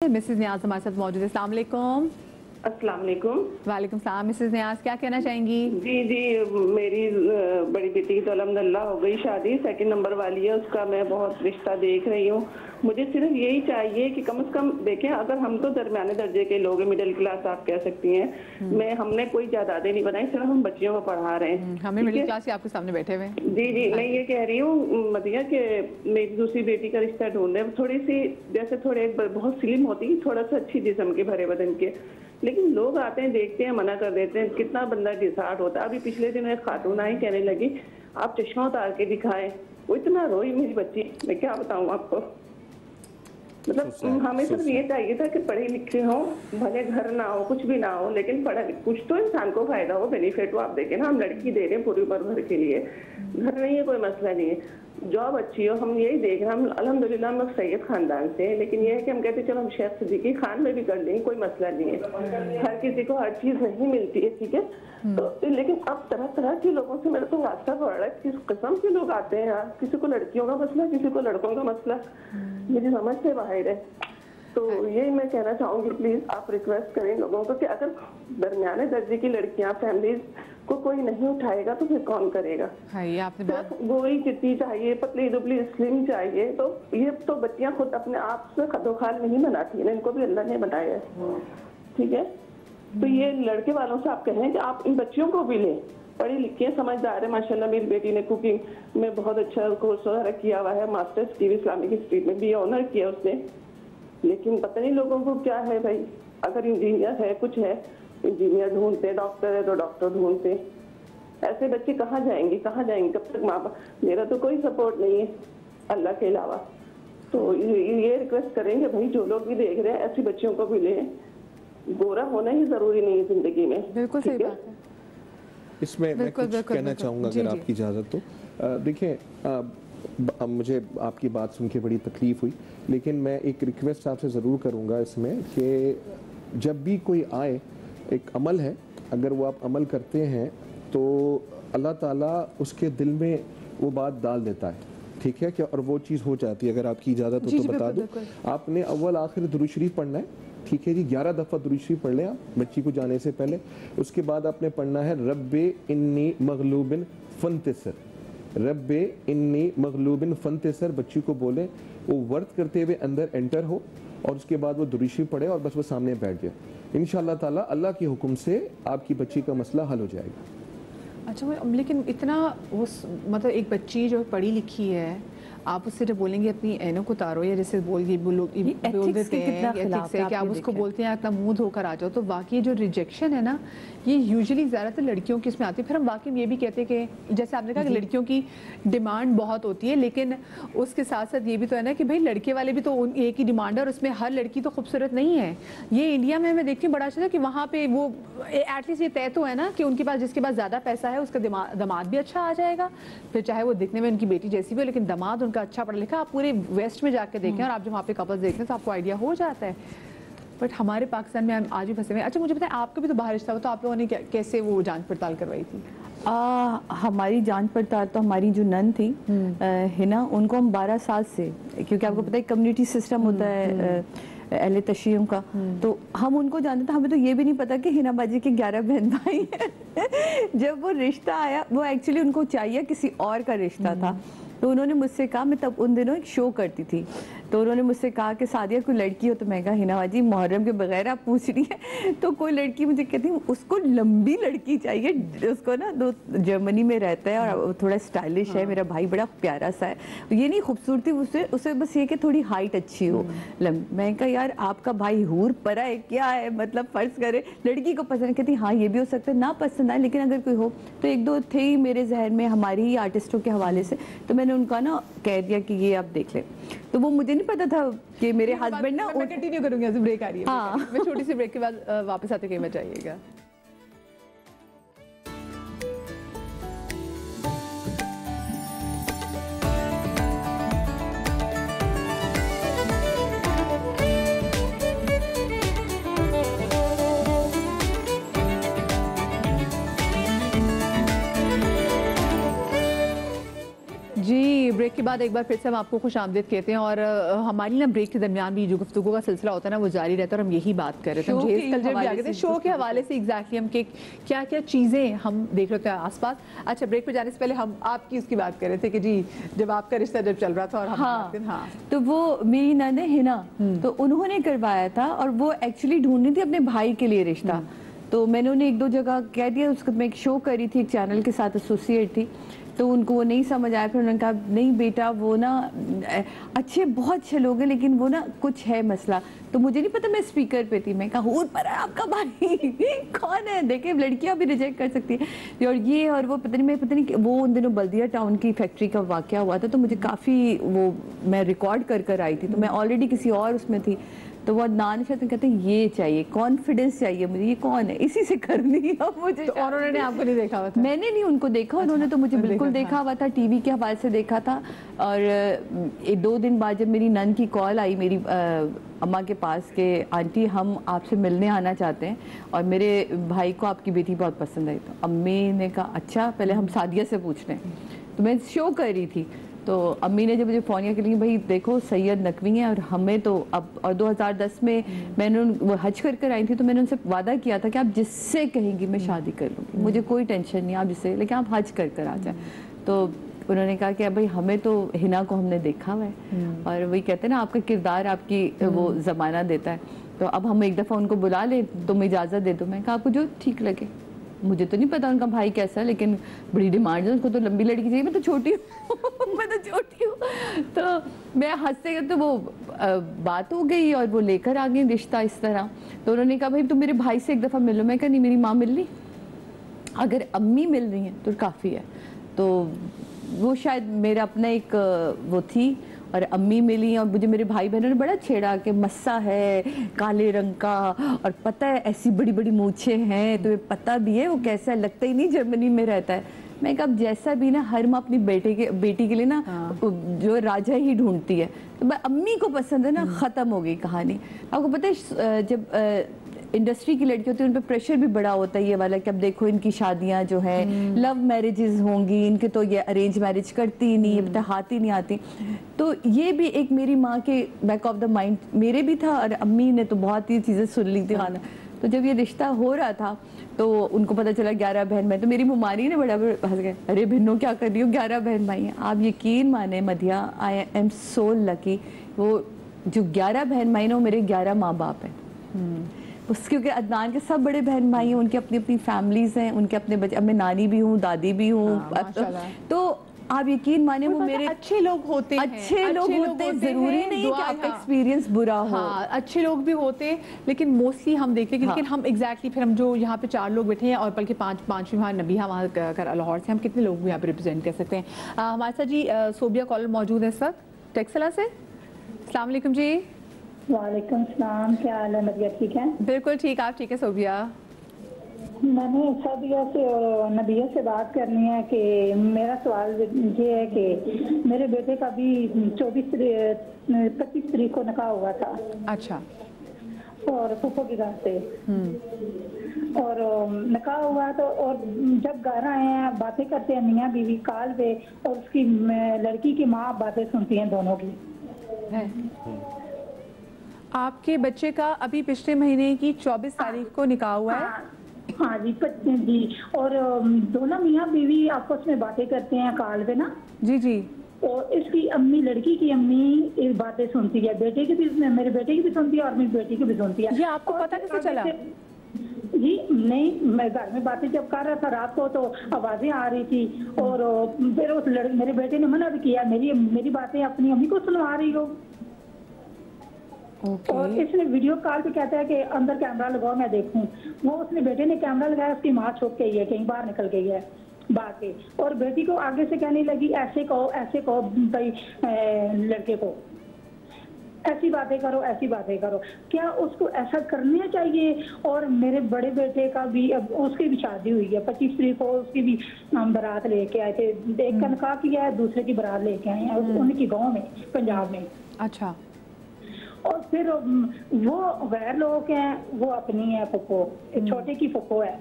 Mrs नियाज हमारे साथ मौजूद है। अस्सलाम वालेकुम। अस्सलाम वालेकुम। वालेकुम सलाम। मिसेस नियाज क्या कहना चाहेंगी? जी मेरी बड़ी बेटी की तो अल्हम्दुलिल्लाह हो गई शादी, सेकंड नंबर वाली है, उसका मैं बहुत रिश्ता देख रही हूँ। मुझे सिर्फ यही चाहिए कि कम से कम देखें, अगर हम तो दरमियाने दर्जे के लोग हैं, मिडिल क्लास आप कह सकती हैं, हमने कोई जायदादें नहीं बनाई, सिर्फ हम बच्चियों को पढ़ा रहे हैं। हमें मिडिल क्लास ही आपके सामने बैठे हुए। जी मैं ये कह रही हूँ मदिया कि मेरी दूसरी बेटी का रिश्ता ढूंढ रहे, थोड़ी सी जैसे थोड़े बहुत स्लिम होती, थोड़ा सा अच्छी जिस्म के, भरे बदन के, लेकिन लोग आते हैं, देखते हैं, मना कर देते हैं। कितना बंदा डिसार्ट होता है। अभी पिछले दिन एक खातून आई, कहने लगी आप चश्मा उतार के दिखाएं। वो इतना रोई मेरी बच्ची, मैं क्या बताऊं आपको। मतलब हमें सिर्फ ये चाहिए था कि पढ़े लिखे हो, भले घर ना हो, कुछ भी ना हो, लेकिन कुछ तो इंसान को फायदा हो, बेनिफिट हो। आप देखें ना, हम लड़की दे रहे हैं पूरी उम्र भर के लिए, घर नहीं है, कोई मसला नहीं है, जॉब अच्छी हो, हम यही देख रहे हैं। हम अल्हम्दुलिल्लाह हम लोग सैयद खानदान से हैं, लेकिन ये है कि हम कहते हैं चलो हम शेख सिद्दीकी खान में भी कर लेंगे, कोई मसला नहीं है। हर किसी को हर चीज नहीं मिलती है, ठीक है। तो लेकिन अब तरह तरह के लोगों से मेरे तो वास्ता पड़ रहा है, किस किस्म के लोग आते हैं यार। किसी को लड़कियों का मसला, किसी को लड़कों का मसला, मेरी समझ से बाहर है। तो यही मैं कहना चाहूंगी, प्लीज आप रिक्वेस्ट करें लोगों को कि अगर दरमियाने दर्जे की लड़कियां, फैमिलीज को कोई नहीं उठाएगा तो फिर कौन करेगा। ये आपने बात, गोरी चिट्टी चाहिए, पतली दुबली स्लिम चाहिए, तो ये तो बच्चियां खुद अपने आप से खदोखाल नहीं बनाती है, इनको भी अल्लाह ने बनाया है, ठीक है। तो ये लड़के वालों से आप कहें कि आप इन बच्चियों को भी लें, पढ़ी लिखी समझदार है। माशाल्लाह मेरी बेटी ने कुकिंग में बहुत अच्छा कोर्स वगैरह किया हुआ है, मास्टर्स की इस्लामिक हिस्ट्री में भी ऑनर किया उसने, लेकिन पता नहीं लोगों को क्या है भाई। अगर इंजीनियर है, कुछ है, इंजीनियर ढूंढते, डॉक्टर है तो डॉक्टर ढूंढते, ऐसे बच्चे कहाँ जाएंगे, कहाँ जाएंगे, कब तक माँ बाप। मेरा तो कोई सपोर्ट नहीं है अल्लाह के अलावा। तो ये रिक्वेस्ट करेंगे भाई, जो लोग भी देख रहे हैं ऐसी बच्चियों को भी ले। गोरा होना ही जरूरी नहीं है जिंदगी में। बिल्कुल सही बात है। इसमें मैं कुछ कहना चाहूँगा अगर आपकी इजाज़त तो। देखिए मुझे आपकी बात सुन के बड़ी तकलीफ़ हुई, लेकिन मैं एक रिक्वेस्ट आपसे ज़रूर करूँगा इसमें कि जब भी कोई आए, एक अमल है, अगर वो आप अमल करते हैं तो अल्लाह ताला उसके दिल में वो बात डाल देता है, ठीक है क्या, और वो चीज़ हो जाती है। अगर आपकी इजाज़त हो तो बता दो, आपने अव्वल आखिर दुरूद शरीफ पढ़ना है, ठीक है जी, 11 दफ़ा दुरूद शरीफ पढ़ लें आप बच्ची को जाने से पहले। उसके बाद आपने पढ़ना है रब्बे इन्नी मगलूबिन फंतसर, रब्बे इन्नी मगलूबिन फंतसर, बच्ची को बोले, वो वर्त करते हुए अंदर एंटर हो, और उसके बाद वो दुरूद शरीफ पढ़े और बस वो सामने बैठ जाए। इंशाअल्लाह ताला अल्लाह के हुक्म से आपकी बच्ची का मसला हल हो जाएगा। अच्छा, लेकिन इतना वो मतलब एक बच्ची जो पढ़ी लिखी है, आप उससे जब बोलेंगे अपनी ऐनों को उतारो, या जैसे बोल देते हैं एथिक्स है कि आप उसको बोलते हैं अपना मुंह धोकर आ जाओ, तो वाकई जो रिजेक्शन है ना, ये यूजुअली ज़्यादातर लड़कियों की इसमें आती है। फिर हम वाकई में ये भी कहते हैं कि जैसे आपने कहा कि लड़कियों की डिमांड बहुत होती है, लेकिन उसके साथ साथ ये भी तो है ना कि भाई लड़के वाले भी तो एक ही डिमांड है, और उसमें हर लड़की तो खूबसूरत नहीं है। ये इंडिया में मैं देखती हूँ बड़ा अच्छा था कि वहाँ पे वो एटलीस्ट ये तय तो है ना कि उनके पास, जिसके पास ज़्यादा पैसा है उसका दामाद भी अच्छा आ जाएगा, फिर चाहे वो दिखने में उनकी बेटी जैसी भी हो, लेकिन दामाद उनका अच्छा पढ़ा लिखा। आप पूरे वेस्ट में जाके देखें और आप जब वहाँ पे कपल्स देखते हैं तो आपको आइडिया हो जाता है, बट हमारे पाकिस्तान में हम आज भी फंसे हुए हैं। अच्छा मुझे बताएं, आपका भी तो बाहर रिश्ता हुआ, तो आप लोगों ने कैसे वो जांच पड़ताल करवाई थी? हमारी जांच पड़ताल तो हमारी जो नन थी हिना, उनको हम 12 साल से, क्योंकि आपको पता है कम्युनिटी सिस्टम होता है अहले तशरीम का, तो हम उनको जानते थे। हमें तो ये भी नहीं पता कि हिना बाजी के 11 बहन भाई हैं। जब वो रिश्ता आया, वो एक्चुअली उनको चाहिए किसी और का रिश्ता था, तो उन्होंने मुझसे कहा, मैं तब उन दिनों एक शो करती थी, तो उन्होंने मुझसे कहा कि सादिया कोई लड़की हो, तो मैं कहा हिना बाजी मुहर्रम के बगैर आप पूछ रही है, तो कोई लड़की मुझे कहती उसको लंबी लड़की चाहिए, उसको ना दो जर्मनी में रहता है और थोड़ा स्टाइलिश है, मेरा भाई बड़ा प्यारा सा है, ये नहीं खूबसूरती उसे बस ये कि थोड़ी हाइट अच्छी हो, लंबी। मैं कहा यार आपका भाई हूर परा है क्या है, मतलब फर्ज करे लड़की को पसंद, कहती हाँ ये भी हो सकता है, ना पसंद आए लेकिन अगर कोई हो। तो एक दो थे ही मेरे जहन में हमारी ही आर्टिस्टों के हवाले से, तो मैंने उनका ना कह दिया कि ये आप देख लें। तो वो मुझे नहीं पता था कि मेरे हस्बैंड ना, मैं कंटिन्यू करूंगी, ब्रेक आ रही है। हाँ। मैं छोटी सी ब्रेक के बाद वापस आते कहीं बचाइएगा। जी ब्रेक के بعد ایک بار پھر سے ہم آپ کو خوش آمدید کہتے ہیں اور ہماری نا بریک کے درمیان بھی جو گفتگو کا سلسلہ ہوتا ہے نا وہ جاری رہتا ہے اور ہم یہی بات کر رہے تھے جہیز کلچر بھی آگے تھے شو کے حوالے سے ایگزیکٹلی ہم کیا کیا چیزیں ہم دیکھ رہے تھے آس پاس. اچھا بریک پہ جانے سے پہلے ہم آپ کی اس کی بات کر رہے تھے کہ جی جب آپ کا رشتہ جب چل رہا تھا اور ہاں تو وہ میری نند ہے ہنا تو انہوں نے کروایا تھا اور وہ ایکچولی ڈھونڈ رہی تھی اپنے بھائی کے لیے رشتہ. تو میں نے انہیں ایک دو جگہ کہہ دیا, اس کو میں ایک شو کر رہی تھی ایک چینل کے ساتھ ایسوسیٹ تھی تو ان کو وہ نہیں سمجھ آیا. پھر انہوں نے کہا نہیں بیٹا وہ نا اچھے بہت اچھے لوگ ہیں لیکن وہ نا کچھ ہے مسئلہ. تو مجھے نہیں پتا میں اسپیکر پہ تھی, میں کہا ہور پر ہے آپ کا بھائی کون ہے, دیکھیں لڑکیاں بھی ریجیکٹ کر سکتی ہیں اور یہ اور وہ پتہ نہیں وہ ان دنوں بلدیہ ٹاؤن کی فیکٹری کا واقعہ ہوا تھا تو مجھے کافی وہ میں ریکارڈ کر آئی تھی تو میں آلریڈی کسی اور اس میں تھی. تو وہ عدنان شاید کہتے ہیں یہ چاہیے کانفیڈنس چاہیے مجھے, یہ کون ہے اسی سے کرنی ہے مجھے. اور انہوں نے آپ کو نہیں دیکھا ہوا تھا؟ میں نے نہیں ان کو دیکھا, انہوں نے تو مجھے بالکل دیکھا ہوا تھا, ٹی وی کے حوالے سے دیکھا تھا. اور 2 دن بعد جب میری نند کی کال آئی میری اماں کے پاس کہ آنٹی ہم آپ سے ملنے آنا چاہتے ہیں اور میرے بھائی کو آپ کی بیٹی بہت پسند آئی. تو امی نے کہا اچھا پہلے ہم سعدیہ سے پوچھ لیں. تو میں شو کر رہی تھی تو امی نے جب مجھے فون کیا کہ بھائی دیکھو سید نقوی ہیں اور ہمیں تو اب, اور 2010 میں میں نے وہ حج کر آئی تھی تو میں نے ان سے وعدہ کیا تھا کہ آپ جس سے کہیں گی میں شادی کر لوں گی, مجھے کوئی ٹینشن نہیں آپ جس سے, لیکن آپ حج کر آ جائیں. تو انہوں نے کہا کہ بھائی ہمیں تو ہنا کو ہم نے دیکھا ہوا ہے اور وہی کہتے ہیں نا آپ کا کردار آپ کی وہ زمانہ دیتا ہے. تو اب ہم ایک دفعہ ان کو بلا لیں, تم اجازت دے دو. میں کہا آپ کو جو ٹھیک لگے, مجھے تو نہیں پتا ان کا بھائی کیسا ہے لیکن بڑی ڈیمانڈ ہے, ان کو تو لمبی لڑکی چاہیے, میں تو چھوٹی ہوں تو میں ہنستے کرتے وہ بات ہو گئی اور وہ لے کر آ گئی رشتہ اس طرح. تو انہوں نے کہا بھائی تم میرے بھائی سے ایک دفعہ ملو. میں کہا نہیں میری ماں مل لی, اگر امی مل رہی ہیں تو کافی ہے. تو وہ شاید میرا اپنا ایک وہ تھی اور امی ملی اور مجھے میرے بھائی بہنوں نے بڑا چھیڑا کہ مسا ہے کالے رنگ کا اور پتہ ہے ایسی بڑی بڑی مونچھیں ہیں تمہیں پتہ بھی ہے وہ کیسا ہے, لگتا ہی نہیں جرمنی میں رہتا ہے. میں کہا اب جیسا بھی نا ہر ماں اپنی بیٹی کے لیے نا جو راجہ ہی ڈھونڈتی ہے, تو امی کو پسند ہے نا, ختم ہو گئی کہانی. آپ کو پتہ ہے جب انڈسٹری کی لڑکی ہوتی ہے ان پہ پریشر بھی بڑا ہوتا ہے یہ والا کہ اب دیکھو ان کی شادیاں جو ہیں لو میرجز ہوں گی, ان کے تو یہ ارینج میرج کرتی ہی نہیں, اب ہاتھ ہی نہیں آتی. تو یہ بھی ایک میری ماں کے بیک آف دا مائنڈ میرے بھی تھا اور امی نے تو بہت ہی چیزیں سن لی تھی خانہ. تو جب یہ رشتہ ہو رہا تھا تو ان کو پتہ چلا 11 بہن بھائی, تو میری ممانی نے بڑا ہنس گئے, ارے بہنوں کیا کر رہی ہو, 11 بہن بھائی ہیں. آپ یقین مانیں مدھیہ, آئی ایم سو لکی, وہ جو 11 بہن بھائی نا وہ میرے 11 ماں باپ ہیں. اس کیونکہ عدنان کے سب بڑے بہن بھائی ہیں, ان کی اپنی اپنی فیملیز ہیں, ان کے اپنے بچے, اب میں نانی بھی ہوں دادی بھی ہوں. تو آپ یقین مانیں وہ میرے اچھے لوگ ہوتے ہیں, ضروری نہیں کہ آپ کا ایکسپیرینس برا ہو. ہاں اچھے لوگ بھی ہوتے ہیں لیکن موسٹلی ہم دیکھتے ہیں لیکن ہم ایگزیکٹلی پھر ہم جو یہاں پہ 4 لوگ بیٹھے ہیں اور بلکہ 5ویں وہاں نبیہہ وہاں لاہور سے, ہم کتنے لوگ بھی یہاں پہ ریپرزینٹ کر سکتے ہیں. ہمارے ساتھ جی صوبیہ کالر موجود ہے اس وقت ٹیکسلا سے. السلام علیکم جی. وعلیکم السلام, کیا حال ہے مدیہ, ٹھیک ہے؟ بالکل ٹھیک, آپ ٹھیک ہے صوبیہ؟ میں نے صوبیہ سے اور نبیہ سے بات کرنی ہے کہ میرا سوال یہ ہے کہ میرے بیٹے کا بھی 25 تاریخ کو نکاح ہوا تھا. اچھا. اور پھپھو کی گھر سے اور نکاح ہوا تو, اور جب گھر آئے ہیں باتیں کرتے ہیں میاں بیوی کال پہ, اور اس کی لڑکی کی ماں باتیں سنتی ہیں دونوں کی. آپ کے بچے کا ابھی پچھلے مہینے کی 24 تاریخ کو نکاح ہوا ہے؟ ہاں جی, اور دونوں میاں بیوی آپس میں باتیں کرتے ہیں کال پہ نا. جی. اور اس کی امی, لڑکی کی امی باتیں سنتی ہے, بیٹے کی بھی, میرے بیٹے کی بھی سنتی ہے اور میری بیٹی کی بھی سنتی ہے. یہ آپ کو پتہ کیسے چلا؟ جی نہیں, میں گھر میں باتیں جب کر رہا تھا رات کو تو آوازیں آ رہی تھی, اور پھر اس میرے بیٹے نے منع بھی کیا, میری باتیں اپنی امی کو سنوا رہی ہو. اور اس نے ویڈیو کال پہ کہتا ہے کہ اندر کیمرہ لگاؤ میں دیکھوں. وہ اس نے بیٹے نے کیمرہ لگایا, اس کی ماں چھپ گئی ہے, کہیں باہر نکل گئی ہے باہر کے, اور بیٹی کو آگے سے کہنے لگی ایسے کہو بھائی لڑکے کو, ایسی باتیں کرو. کیا اس کو ایسا کرنا چاہیے؟ اور میرے بڑے بیٹے کا بھی, اب اس کی بھی شادی ہوئی ہے 25 تاریخ کو, اس کی بھی ہم بارات لے کے آئے تھے. ایک کا نکاح کیا ہے, دوسرے کی بارات لے کے آئے ہیں ان کی گاؤں میں, پنجاب میں. اچھا. اور پھر وہ غیر لوگ ہیں, وہ اپنی ہے پھپھو, چھوٹے کی پھپھو ہے,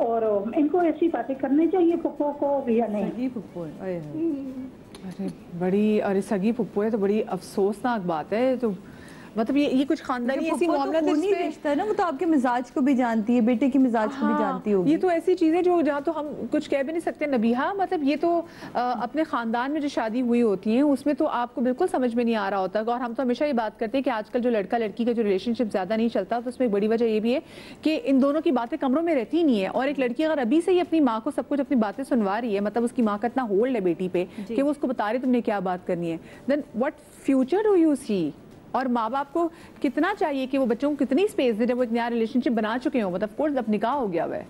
اور ان کو ایسی باتیں کرنی چاہیے پھپھو کو یا نہیں؟ अरे बड़ी, और सगी फुप्पो है तो बड़ी अफसोसनाक बात है। तो मतलब ये कुछ खानदानी ऐसी मामला रिश्ता है ना, वो तो आपके मिजाज को भी जानती है, बेटे की मिजाज को भी जानती होगी। ये तो ऐसी चीज़ें जो जहाँ तो हम कुछ कह भी नहीं सकते नबीहा, मतलब ये तो अपने ख़ानदान में जो शादी हुई होती हैं उसमें तो आपको बिल्कुल समझ में नहीं आ रहा होता। और हम तो हमेशा ये बात करते हैं कि आजकल जो लड़का लड़की का जो रिलेशनशिप ज़्यादा नहीं चलता, तो उसमें एक बड़ी वजह ये भी है कि इन दोनों की बातें कमरों में रहती ही नहीं है। और एक लड़की अगर अभी से ही अपनी माँ को सब कुछ अपनी बातें सुनवा रही है, मतलब उसकी माँ का इतना होल्ड है बेटी पे कि वो उसको बता रही तुमने क्या बात करनी है, then what future do you see? और माँ बाप को कितना चाहिए कि वो बच्चों को कितनी स्पेस दे जब वो एक नया रिलेशनशिप बना चुके हो, मतलब कोर्स अब निकाह हो गया हुआ है।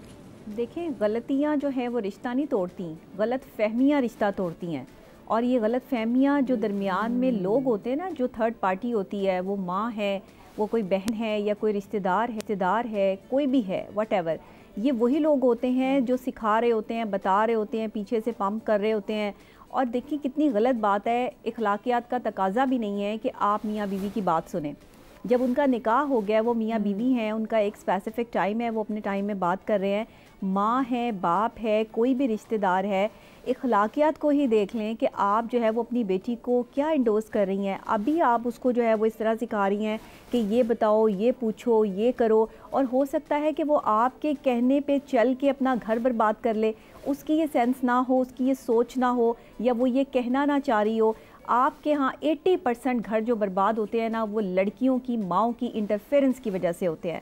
देखें, गलतियाँ जो हैं वो रिश्ता नहीं तोड़ती, गलत फहमियाँ रिश्ता तोड़ती हैं। और ये गलत फहमियाँ जो दरमियान में लोग होते हैं ना, जो थर्ड पार्टी होती है, वो माँ है, वो कोई बहन है, या कोई रिश्तेदार है, कोई भी है, व्हाटएवर, ये वही लोग होते हैं जो सिखा रहे होते हैं, बता रहे होते हैं, पीछे से पंप कर रहे होते हैं। और देखिए कितनी गलत बात है, अखलाकियात का तकाजा भी नहीं है कि आप मियाँ बीवी की बात सुने। जब उनका निकाह हो गया, वो मियाँ बीवी हैं, उनका एक स्पेसिफिक टाइम है, वो अपने टाइम में बात कर रहे हैं, माँ है, बाप है, कोई भी रिश्तेदार है, अखलाकियात को ही देख लें कि आप जो है वो अपनी बेटी को क्या इंडोर्स कर रही हैं। अभी आप उसको जो है वो इस तरह सिखा रही हैं कि ये बताओ, ये पूछो, ये करो, और हो सकता है कि वो आपके कहने पे चल के अपना घर बर्बाद कर ले। उसकी ये सेंस ना हो, उसकी ये सोच ना हो, या वो ये कहना ना चाह रही हो। आपके यहाँ 80% घर जो बर्बाद होते हैं ना, वो लड़कियों की माओं की इंटरफेरेंस की वजह से होते हैं।